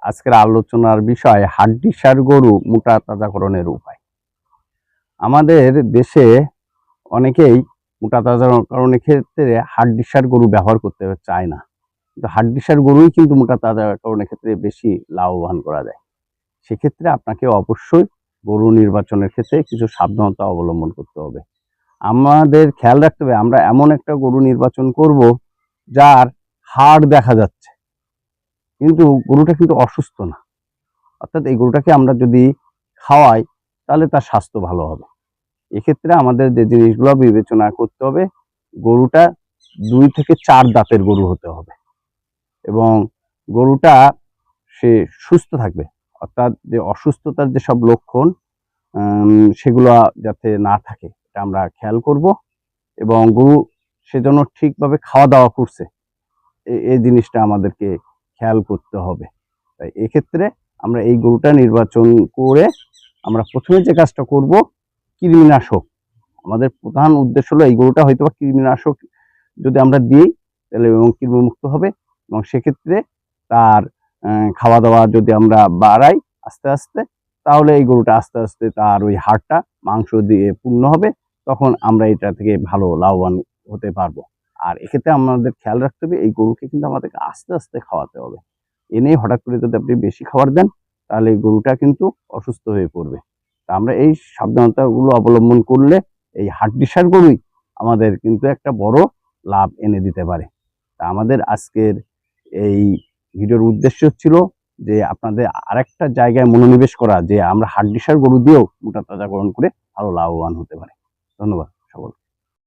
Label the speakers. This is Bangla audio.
Speaker 1: আজকের আলোচনার বিষয় হাড্ডিসার গরু মোটা তাজাকরণের উপায়। আমাদের দেশে অনেকেই মোটা তাজাকরণের ক্ষেত্রে হাড্ডিসার গরু ব্যবহার করতে চায় না, কিন্তু হাড্ডিসার গরুই কিন্তু মোটা তাজাকরণের ক্ষেত্রে বেশি লাভবান করা যায়। সেক্ষেত্রে আপনাকে অবশ্যই গরু নির্বাচনের ক্ষেত্রে কিছু সাবধানতা অবলম্বন করতে হবে। আমাদের খেয়াল রাখতে হবে আমরা এমন একটা গরু নির্বাচন করব যার হাড় দেখা যাচ্ছে, কিন্তু গরুটা কিন্তু অসুস্থ না। অর্থাৎ এই গরুটাকে আমরা যদি খাওয়াই তাহলে তার স্বাস্থ্য ভালো হবে। এক্ষেত্রে আমাদের যে জিনিসগুলো বিবেচনা করতে হবে, গরুটা 2 থেকে 4 দাঁতের গরু হতে হবে এবং গরুটা সে সুস্থ থাকবে। অর্থাৎ যে অসুস্থতার যেসব লক্ষণ সেগুলো যাতে না থাকে এটা আমরা খেয়াল করব এবং গরু সেজন্য ঠিকভাবে খাওয়া দাওয়া করছে এই জিনিসটা আমাদেরকে খেয়াল করতে হবে। তাই এক্ষেত্রে আমরা এই গরুটা নির্বাচন করে আমরা প্রথমে যে কাজটা করব, কৃমিনাশক। আমাদের প্রধান উদ্দেশ্য হলো এই গরুটা হয়তো বা কৃমিনাশক যদি আমরা দিই তাহলে এবং কৃমিমুক্ত হবে এবং সেক্ষেত্রে তার খাওয়া দাওয়া যদি আমরা বাড়াই আস্তে আস্তে, তাহলে এই গরুটা আস্তে আস্তে তার ওই হাড়টা মাংস দিয়ে পূর্ণ হবে, তখন আমরা এটা থেকে ভালো লাভবান হতে পারবো। আর এক্ষেত্রে আমাদের খেয়াল রাখতে হবে এই গরুকে কিন্তু আমাদেরকে আস্তে আস্তে খাওয়াতে হবে। এনেই হঠাৎ করে যদি আপনি বেশি খাবার দেন তাহলে এই গরুটা কিন্তু অসুস্থ হয়ে পড়বে। তা আমরা এই সাবধানতাগুলো অবলম্বন করলে এই হাড্ডিসার গরুই আমাদের কিন্তু একটা বড় লাভ এনে দিতে পারে। তা আমাদের আজকের এই ভিডিওর উদ্দেশ্য ছিল যে আপনাদের আরেকটা জায়গায় মনোনিবেশ করা, যে আমরা হাড্ডিসার গরু দিয়েও মোটা তাজাকরণ করে ভালো লাভবান হতে পারি। ধন্যবাদ সকল।